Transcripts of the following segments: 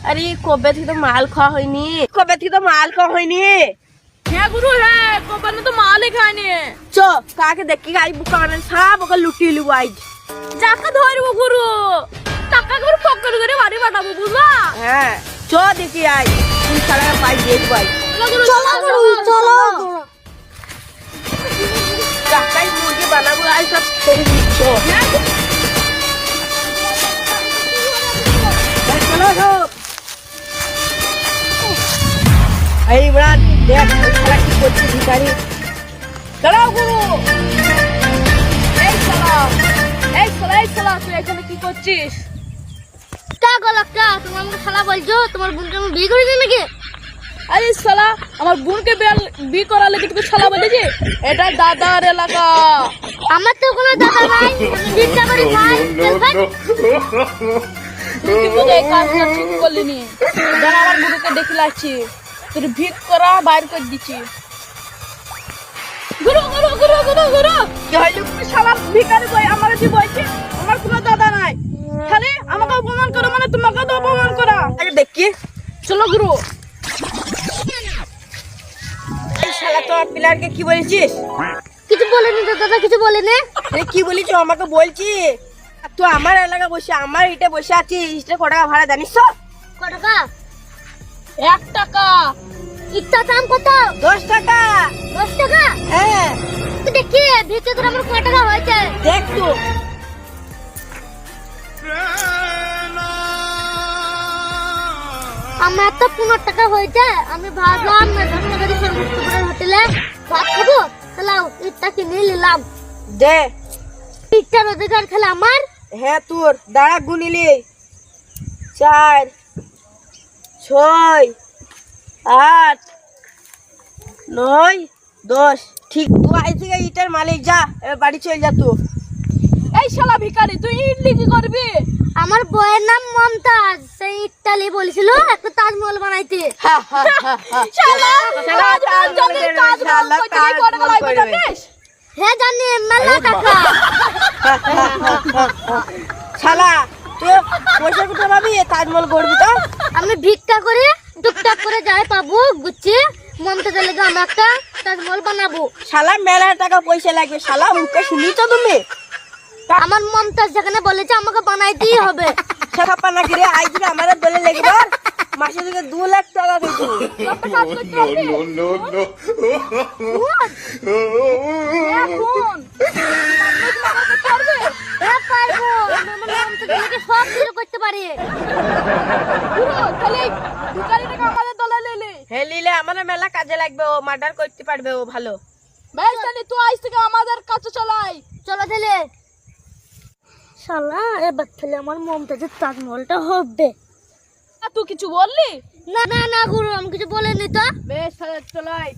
আরে কবে থেকে তো মাল খাওয়া হয়নি হ্যাঁ গুরু, হ্যাঁ কপালে তো মালই খায়নি। চ কাকে দেখি গাই বুকা মানে সব ওকে লুটিয়ে লিবো আইজ। যাকে ধরবো গুরু, টাকা করে পকেট করে বাড়ি পাঠাবো, বুঝলা? হ্যাঁ চ দেখি আইজ তুই সারা পাই দেখবো আইজ। চলো গুরু, চলো। টাকাই মুরগি বানাবো আইজ সব ছেড়ে দিচ্ছ। চলো সব এই ইমরান দেখ খেলা কি করছে ভিখারি। দাঁড়াও গুরু, এই শালা তুই এখানে কি করছিস? তোমার আমাকে শালা বলছো? তোমার বোনকে আমি বিয়ে করে দিই নাকি? আরে শালা, আমার বোনকে বিয়ে করার লেগে তোকে শালা বলেছি? এটা দাদার এলাকা। আমার তো কোনো দাদা নাই, আমি ভিক্ষা করি খাই। তুই কি বলে এই কাজটা ঠিক করলি নি? যারা আমার গুরুকে দেখে লাগছি তোর ভিক করা বাইর করে দিচ্ছি। গুরু গুরু গুরু গুরু গুরু, কি হইলো শালা ভিখারি বই আমার কি বলছে আমার কোনো দাদা নাই, খালি আমাকে অপমান করো মানে তোমাকে তো অপমান করা। আগে দেখি। চলো গুরু। এই শালা তো পিলারকে কি বলেছিস? কিছু বলেনি তো দাদা, কিছু বলেনি। আরে কি বলিস আমাকে বলছি? তো আমার এলাকা বসে আমার ইটে বসে আছিস, ইটে কত টাকা ভাড়া জানিস তো? কত টাকা? 1 টাকা। ইটটা দাম কত? 10 টাকা। 10 টাকা? হ্যাঁ তো দেখি ভিক্ষা করে আমার কত টাকা হয়েছে। দেখ তো। আমার তো 15 টাকা হয়েছে। আমি ভাবলাম 10 টাকা দিয়ে সর্বোচ্চ হোটেলে ভাত খাবো, তাহলে ইটটা কিনে নিলাম। দে। ইটটা রোজগার খেলে আমার। হ্যাঁ তোর দাঁড়া গুনিলি 4 6 8 9 10। ঠিক তুই আই থেকে ইটার মালিক, যা এবার বাড়ি চল যা তুই। এই শালা ভিখারি, তুই ইডলি কি করবি? আমার বউয়ের নাম মমতাজ, সেই ইটালি বলেছিল একটা তাজমহল বানাইতে। শালা কাজ জানি, কাজ করতে গিয়ে কত টাকা লাগবে জানিস? হ্যাঁ জানি, মেলা টাকা। শালা তুই পয়সা কোথায় পাবি তাজমহল করবি তো? আমি ভিক্ষা করে টুকটাক করে যাই পাবো গুছিয়ে মমতাজের লেগে আমি একটা তাজমহল বানাবো। শালা মেলা টাকা পয়সা লাগবে, শালা মুখে শুনি তো তুমি? আমার মমতাজ যেখানে বলেছে আমাকে বানাইতেই হবে। ছাপা না করে আই দিলে আমার দলে লেগে মাসে থেকে 2 লাখ টাকা দিচ্ছি। এখন হ্যাঁ পারবো, আমি আমার মমতাজের লেগে সব কিছু করতে পারি। পুরো খালি ভিখারিটাকে আমাদের দলে নিলি। হে লিলে আমার মেলা কাজে লাগবে, ও মার্ডার করতে পারবে, ও ভালো। বেশ তাহলে তুই আজ থেকে আমাদের কাছে চলাই। চলো তাহলে। শালা এবার তাহলে আমার মমতাজের তাজমহলটা হবে। তুই কিছু বললি? না না না গুরু, আমি কিছু বলিনি তো। বেশ তাহলে চলাই।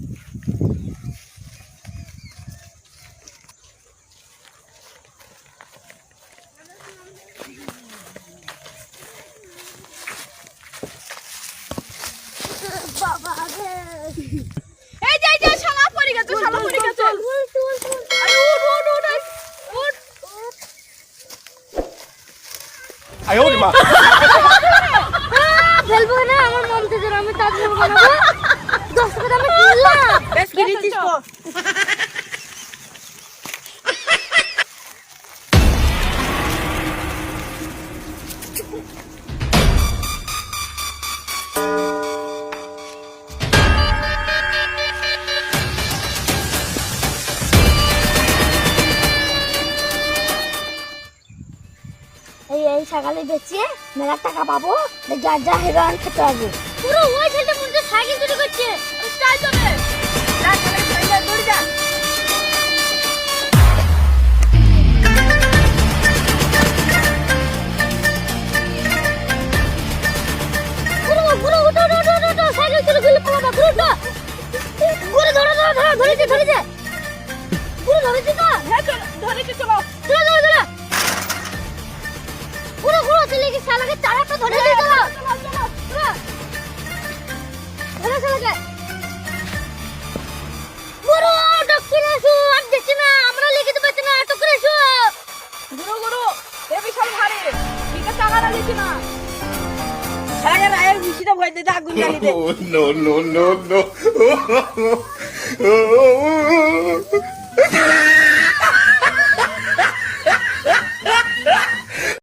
বাবা রে, এই যে শালা পড়ে গেছে, শালা পড়ে গেছে। আরে উঠ উঠ উঠ উঠ। ফেলবো না আমার মমতাজের, আমি তাজমহল বানাবো। 10 টাকা আমি কিনলাম। বেশ কি দিচ্ছিস তো? এই সকালে বেচে মেলা টাকা পাবো, যা যা হেরোইন খেতে পারবো। পুরো ওই ছেলেটা মধ্যে সাইকেল চুরি করছে। চাই চলে। যা চলে চলে দৌড় যা। পুরো পুরো উঠো উঠো উঠো উঠো, সাইকেল চুরি করলে পালাবা। পুরো উঠো, পুরো ধরো ধরো ধরো, ধরেছে ধরেছে, পুরো ধরেছে তো। হ্যাঁ চল, ধরেছি চলো। চলো চলো চলো, পুরো পুরো চলে গিয়ে শালাকে চারাটা ধরে দিয়ে চলো। পুরো ধরে চলে পুরো ডক্টরে এসো, আর দেখছি না আমরা লিখে দিতে পারছি না, ডক্টরে এসো। গুরু গুরু, এ বিশাল ভারী, ঠিক আছে টাকা না দিছি না। শালাকে রায়ের মিষ্টিটা ভয় দিতে আগুন জ্বালিয়ে দে। no, no, no, no.